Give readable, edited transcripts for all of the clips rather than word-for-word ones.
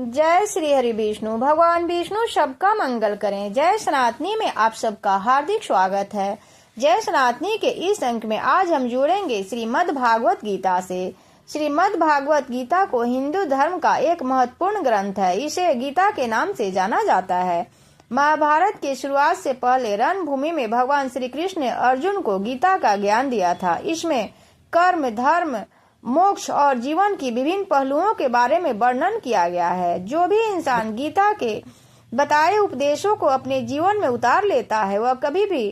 जय श्री हरि विष्णु। भगवान विष्णु सबका मंगल करें। जय सनातनी में आप सबका हार्दिक स्वागत है। जय सनातनी के इस अंक में आज हम जुड़ेंगे श्रीमद् भागवत गीता से। श्रीमद् भागवत गीता को हिंदू धर्म का एक महत्वपूर्ण ग्रंथ है। इसे गीता के नाम से जाना जाता है। महाभारत की शुरुआत से पहले रणभूमि में भगवान श्री कृष्ण ने अर्जुन को गीता का ज्ञान दिया था। इसमें कर्म, धर्म, मोक्ष और जीवन की विभिन्न पहलुओं के बारे में वर्णन किया गया है। जो भी इंसान गीता के बताए उपदेशों को अपने जीवन में उतार लेता है वह कभी भी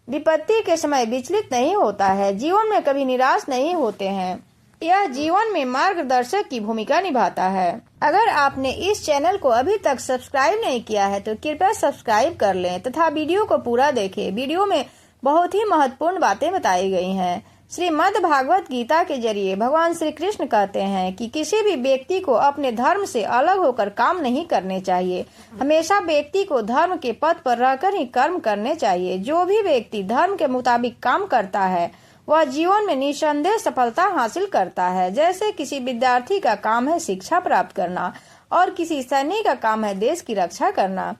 विपत्ति के समय विचलित नहीं होता है, जीवन में कभी निराश नहीं होते हैं। यह जीवन में मार्गदर्शक की भूमिका निभाता है। अगर आपने इस चैनल को अभी तक सब्सक्राइब नहीं किया है तो कृपया सब्सक्राइब कर लें तथा वीडियो को पूरा देखें। वीडियो में बहुत ही महत्वपूर्ण बातें बताई गई हैं। श्रीमद् भागवत गीता के जरिए भगवान श्री कृष्ण कहते हैं कि किसी भी व्यक्ति को अपने धर्म से अलग होकर काम नहीं करने चाहिए। हमेशा व्यक्ति को धर्म के पथ पर रहकर ही कर्म करने चाहिए। जो भी व्यक्ति धर्म के मुताबिक काम करता है वह जीवन में निसंदेह सफलता हासिल करता है। जैसे किसी विद्यार्थी का काम है शिक्षा प्राप्त करना और किसी सैनिक का काम है देश की रक्षा करना।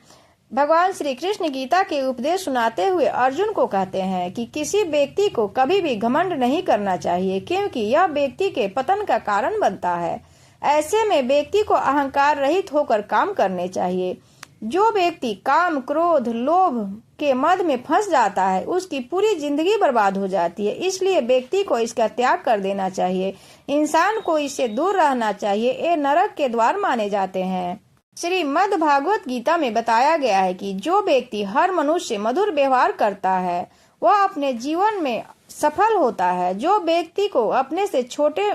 भगवान श्री कृष्ण गीता के उपदेश सुनाते हुए अर्जुन को कहते हैं कि किसी व्यक्ति को कभी भी घमंड नहीं करना चाहिए, क्योंकि यह व्यक्ति के पतन का कारण बनता है। ऐसे में व्यक्ति को अहंकार रहित होकर काम करने चाहिए। जो व्यक्ति काम, क्रोध, लोभ के मद में फंस जाता है उसकी पूरी जिंदगी बर्बाद हो जाती है। इसलिए व्यक्ति को इसका त्याग कर देना चाहिए। इंसान को इससे दूर रहना चाहिए। ये नरक के द्वार माने जाते हैं। श्रीमद् भागवत गीता में बताया गया है कि जो व्यक्ति हर मनुष्य से मधुर व्यवहार करता है वह अपने जीवन में सफल होता है। जो व्यक्ति को अपने से छोटे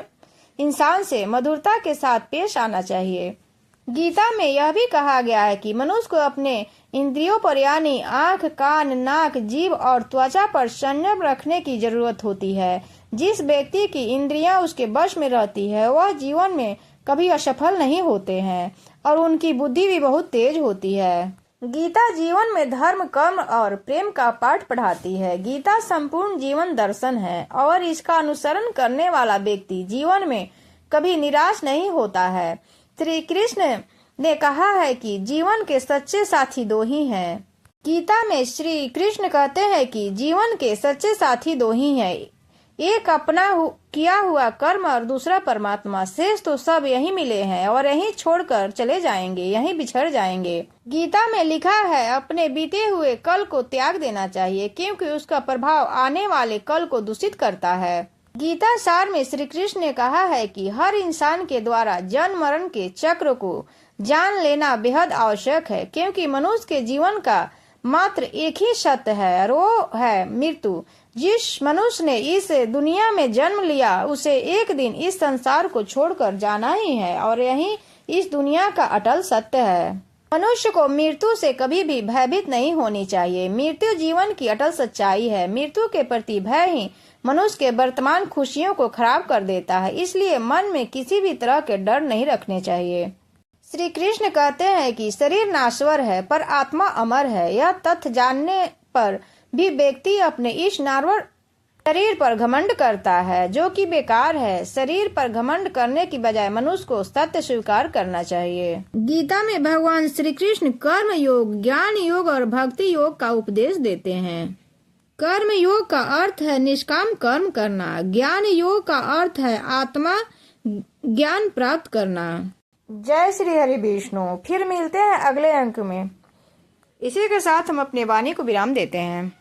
इंसान से मधुरता के साथ पेश आना चाहिए। गीता में यह भी कहा गया है कि मनुष्य को अपने इंद्रियों पर यानी आँख, कान, नाक, जीभ और त्वचा पर संयम रखने की जरूरत होती है। जिस व्यक्ति की इंद्रियां उसके वश में रहती है वह जीवन में कभी असफल नहीं होते हैं और उनकी बुद्धि भी बहुत तेज होती है। गीता जीवन में धर्म, कर्म और प्रेम का पाठ पढ़ाती है। गीता संपूर्ण जीवन दर्शन है और इसका अनुसरण करने वाला व्यक्ति जीवन में कभी निराश नहीं होता है। श्री कृष्ण ने कहा है कि जीवन के सच्चे साथी दो ही हैं। गीता में श्री कृष्ण कहते हैं कि जीवन के सच्चे साथी दो ही हैं, एक अपना किया हुआ कर्म और दूसरा परमात्मा। शेष तो सब यहीं मिले हैं और यहीं छोड़कर चले जाएंगे, यहीं बिछड़ जाएंगे। गीता में लिखा है अपने बीते हुए कल को त्याग देना चाहिए, क्योंकि उसका प्रभाव आने वाले कल को दूषित करता है। गीता सार में श्री कृष्ण ने कहा है कि हर इंसान के द्वारा जन्म मरण के चक्र को जान लेना बेहद आवश्यक है, क्योंकि मनुष्य के जीवन का मात्र एक ही सत्य है और वो है मृत्यु। जिस मनुष्य ने इस दुनिया में जन्म लिया उसे एक दिन इस संसार को छोड़कर जाना ही है और यही इस दुनिया का अटल सत्य है। मनुष्य को मृत्यु से कभी भी भयभीत नहीं होनी चाहिए। मृत्यु जीवन की अटल सच्चाई है। मृत्यु के प्रति भय ही मनुष्य के वर्तमान खुशियों को खराब कर देता है। इसलिए मन में किसी भी तरह के डर नहीं रखने चाहिए। श्री कृष्ण कहते हैं कि शरीर नाश्वर है पर आत्मा अमर है। यह तथ्य जानने पर भी व्यक्ति अपने इस नाश्वर शरीर पर घमंड करता है, जो कि बेकार है। शरीर पर घमंड करने की बजाय मनुष्य को सत्य स्वीकार करना चाहिए। गीता में भगवान श्री कृष्ण कर्म योग, ज्ञान योग और भक्ति योग का उपदेश देते हैं। कर्म योग का अर्थ है निष्काम कर्म करना। ज्ञान योग का अर्थ है आत्मा ज्ञान प्राप्त करना। जय श्री हरि विष्णु। फिर मिलते हैं अगले अंक में। इसी के साथ हम अपने वाणी को विराम देते हैं।